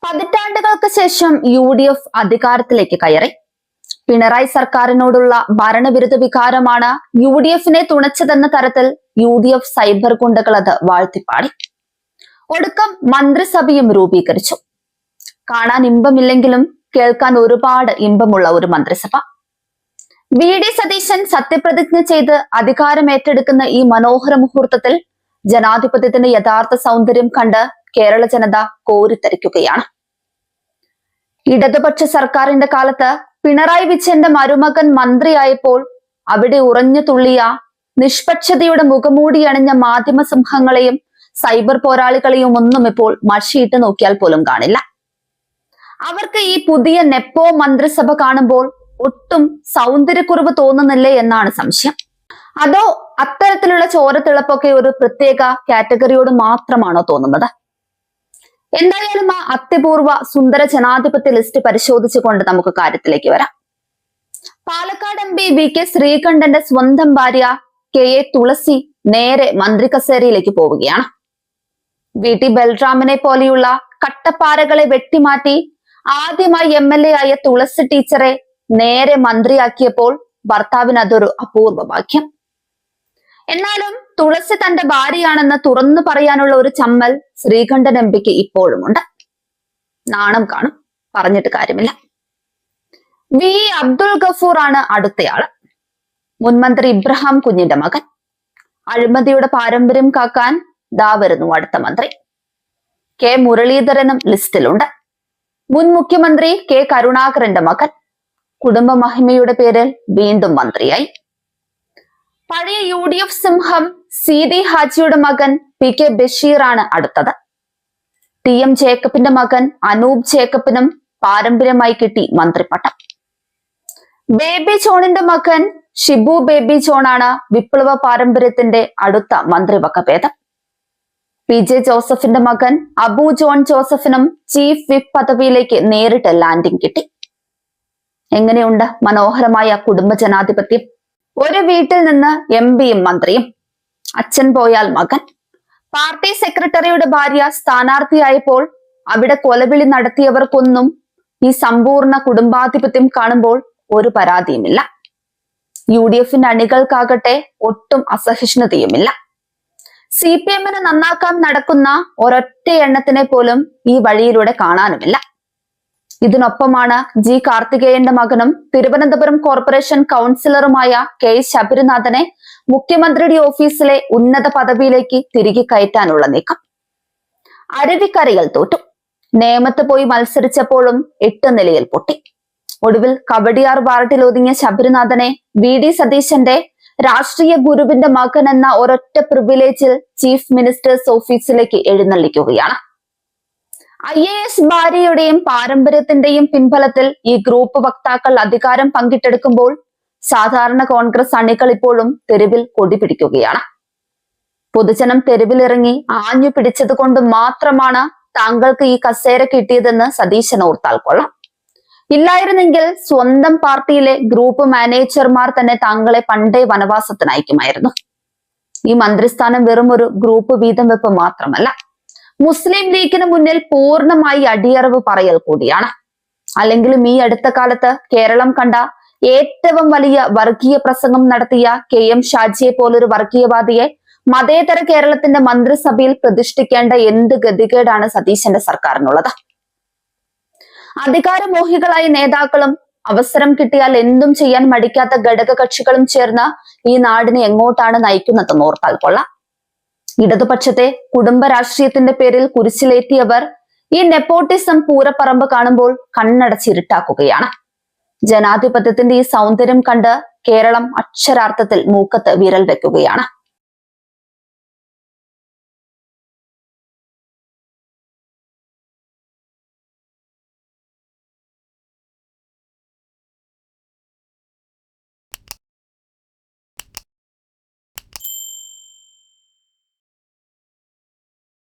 പതിറ്റാണ്ടുകൾക്ക് ശേഷം UDF അധികാരത്തിലേക്ക് കയറി. പിണറായി സർക്കാരിനോടുള്ള ഭരണവിരുദ്ധ വികാരമാണ് UDFനെ തുണച്ചതെന്ന തരത്തിൽ UDF സൈബർ ഗുണ്ടകൾ അത് വാഴ്ത്തിപ്പാടി. ഒടുക്കം മന്ത്രിസഭയും രൂപീകരിച്ചു. കാണാൻ ഇമ്പമില്ലെങ്കിലും കേൾക്കാൻ ഒരുപാട് ഇമ്പമുള്ള ഒരു മന്ത്രിസഭ. VD സതീശൻ സത്യപ്രതിജ്ഞ ചെയ്ത് അധികാരം ഏറ്റെടുക്കുന്ന ഈ മനോഹര മുഹൂർത്തത്തിൽ ജനാധിപത്യത്തിന്റെ യഥാർത്ഥ സൗന്ദര്യം കണ്ട് കേരള ജനത കോരിത്തരിക്കുകയാണ്. ഇടതുപക്ഷ സർക്കാരിന്റെ കാലത്ത് പിണറായി വിജയന്റെ മരുമകൻ മന്ത്രിയായപ്പോൾ അവിടെ ഉറഞ്ഞു തുള്ളിയ നിഷ്പക്ഷതയുടെ മുഖമൂടി അണിഞ്ഞ മാധ്യമ സിംഹങ്ങളെയും സൈബർ പോരാളികളെയും ഒന്നും ഇപ്പോൾ മഷിയിട്ട് നോക്കിയാൽ പോലും കാണില്ല. അവർക്ക് ഈ പുതിയ നെപ്പോ മന്ത്രിസഭ കാണുമ്പോൾ ഒട്ടും സൗന്ദര്യക്കുറവ് തോന്നുന്നില്ലേ എന്നാണ് സംശയം. അതോ അത്തരത്തിലുള്ള ചോരത്തിളപ്പൊക്കെ ഒരു പ്രത്യേക കാറ്റഗറിയോട് മാത്രമാണോ തോന്നുന്നത്? എന്തായാലും ആ അത്യപൂർവ സുന്ദര ജനാധിപത്യ ലിസ്റ്റ് പരിശോധിച്ചുകൊണ്ട് നമുക്ക് കാര്യത്തിലേക്ക് വരാം. പാലക്കാട് MP VK ശ്രീകണ്ഠന്റെ സ്വന്തം ഭാര്യ KA തുളസി നേരെ മന്ത്രി കസേരയിലേക്ക് പോവുകയാണ്. VT ബൽറാമിനെ പോലെയുള്ള കട്ടപ്പാറകളെ വെട്ടിമാറ്റി ആദ്യമായി MLA ആയ തുളസി ടീച്ചറെ നേരെ മന്ത്രിയാക്കിയപ്പോൾ ഭർത്താവിന് അതൊരു അപൂർവ ഭാഗ്യം. എന്നാലും തുളസി തന്റെ ഭാര്യയാണെന്ന് തുറന്നു പറയാനുള്ള ഒരു ചമ്മൽ ശ്രീകണ്ഠൻ MPക്ക് ഇപ്പോഴുമുണ്ട്. നാണം കാണും, പറഞ്ഞിട്ട് കാര്യമില്ല. VE അബ്ദുൾ ഗഫൂർ ആണ് അടുത്തയാള്. മുൻമന്ത്രി ഇബ്രാഹിം കുഞ്ഞിന്റെ മകൻ. അഴിമതിയുടെ പാരമ്പര്യം കാക്കാൻ ദാ വരുന്നു അടുത്ത മന്ത്രി. K മുരളീധരനും ലിസ്റ്റിലുണ്ട്. മുൻ മുഖ്യമന്ത്രി K കരുണാകരന്റെ മകൻ. കുടുംബ മഹിമയുടെ പേരിൽ വീണ്ടും മന്ത്രിയായി. പഴയ UDF സിംഹം CD ഹാജിയുടെ മകൻ PK ബഷീർ ആണ് അടുത്തത്. TM ജേക്കബിന്റെ മകൻ അനൂപ് ജേക്കബിനും പാരമ്പര്യമായി കിട്ടി മന്ത്രിപ്പട്ടം. ബേബി ജോണിന്റെ മകൻ ഷിബു ബേബി ജോണാണ് വിപ്ലവ പാരമ്പര്യത്തിന്റെ അടുത്ത മന്ത്രിവകഭേദം. PJ ജോസഫിന്റെ മകൻ അബു ജോൺ ജോസഫിനും ചീഫ് വിപ്പ് പദവിയിലേക്ക് നേരിട്ട് ലാൻഡിംഗ് കിട്ടി. എങ്ങനെയുണ്ട് മനോഹരമായ കുടുംബ ജനാധിപത്യം? ഒരു വീട്ടിൽ നിന്ന് MPയും മന്ത്രിയും. അച്ഛൻ പോയാൽ മകൻ. പാർട്ടി സെക്രട്ടറിയുടെ ഭാര്യ സ്ഥാനാർത്ഥിയായപ്പോൾ അവിടെ കൊലവിളി നടത്തിയവർക്കൊന്നും ഈ സമ്പൂർണ്ണ കുടുംബാധിപത്യം കാണുമ്പോൾ ഒരു പരാതിയുമില്ല. UDFന്റെ അണികൾക്കാകട്ടെ ഒട്ടും അസഹിഷ്ണുതയുമില്ല. CPMനെ നന്നാക്കാൻ നടക്കുന്ന ഒരൊറ്റ എണ്ണത്തിനെ പോലും ഈ വഴിയിലൂടെ കാണാനുമില്ല. ഇതിനൊപ്പമാണ് G കാർത്തികേയന്റെ മകനും തിരുവനന്തപുരം കോർപ്പറേഷൻ കൗൺസിലറുമായ K ശബരിനാഥനെ മുഖ്യമന്ത്രിയുടെ ഓഫീസിലെ ഉന്നത പദവിയിലേക്ക് തിരികെ കയറ്റാനുള്ള നീക്കം. അരുവിക്കരയിൽ തോറ്റു. നേമത്ത് പോയി മത്സരിച്ചപ്പോഴും 8 നിലയിൽ പൊട്ടി. ഒടുവിൽ കവടിയാർ വാർഡിൽ ഒതുങ്ങിയ ശബരിനാഥനെ VD സതീശന്റെ രാഷ്ട്രീയ ഗുരുവിന്റെ മകൻ എന്ന ഒരൊറ്റ പ്രിവിലേജിൽ ചീഫ് മിനിസ്റ്റേഴ്സ് ഓഫീസിലേക്ക് എഴുന്നള്ളിക്കുകയാണ്. IAS ഭാര്യയുടെയും പാരമ്പര്യത്തിന്റെയും പിൻബലത്തിൽ ഈ ഗ്രൂപ്പ് വക്താക്കൾ അധികാരം പങ്കിട്ടെടുക്കുമ്പോൾ സാധാരണ കോൺഗ്രസ് അണികൾ ഇപ്പോഴും തെരുവിൽ കൊടി പിടിക്കുകയാണ്. പൊതുജനം തെരുവിലിറങ്ങി ആഞ്ഞു പിടിച്ചത് കൊണ്ട് മാത്രമാണ് താങ്കൾക്ക് ഈ കസേര കിട്ടിയതെന്ന് സതീശൻ ഓർത്താൽ കൊള്ളാം. ഇല്ലായിരുന്നെങ്കിൽ സ്വന്തം പാർട്ടിയിലെ ഗ്രൂപ്പ് മാനേജർമാർ തന്നെ താങ്കളെ പണ്ടേ വനവാസത്തിനയക്കുമായിരുന്നു. ഈ മന്ത്രിസ്ഥാനം വെറും ഒരു ഗ്രൂപ്പ് വീതം വെപ്പ് മാത്രമല്ല, മുസ്ലിം ലീഗിന് മുന്നിൽ പൂർണ്ണമായി അടിയറവ് പറയൽ കൂടിയാണ്. അല്ലെങ്കിലും ഈ അടുത്ത കാലത്ത് കേരളം കണ്ട ഏറ്റവും വലിയ വർഗീയ പ്രസംഗം നടത്തിയ KM ഷാജിയെ പോലൊരു വർഗീയവാദിയെ മതേതര കേരളത്തിന്റെ മന്ത്രിസഭയിൽ പ്രതിഷ്ഠിക്കേണ്ട എന്ത് ഗതികേടാണ് സതീശന്റെ സർക്കാരിനുള്ളത്? അധികാരമോഹികളായ നേതാക്കളും അവസരം കിട്ടിയാൽ എന്തും ചെയ്യാൻ മടിക്കാത്ത ഘടകകക്ഷികളും ചേർന്ന് ഈ നാടിനെ എങ്ങോട്ടാണ് നയിക്കുന്നതെന്ന് ഓർത്താൽ കൊള്ളാം. ഇടതുപക്ഷത്തെ കുടുംബ രാഷ്ട്രീയത്തിന്റെ പേരിൽ കുരിശിലേറ്റിയവർ ഈ നെപ്പോട്ടിസം പൂരപ്പറമ്പ് കാണുമ്പോൾ കണ്ണടച്ചിരുട്ടാക്കുകയാണ്. ജനാധിപത്യത്തിന്റെ ഈ സൗന്ദര്യം കണ്ട് കേരളം അക്ഷരാർത്ഥത്തിൽ മൂക്കത്ത് വിരൽ വെക്കുകയാണ്.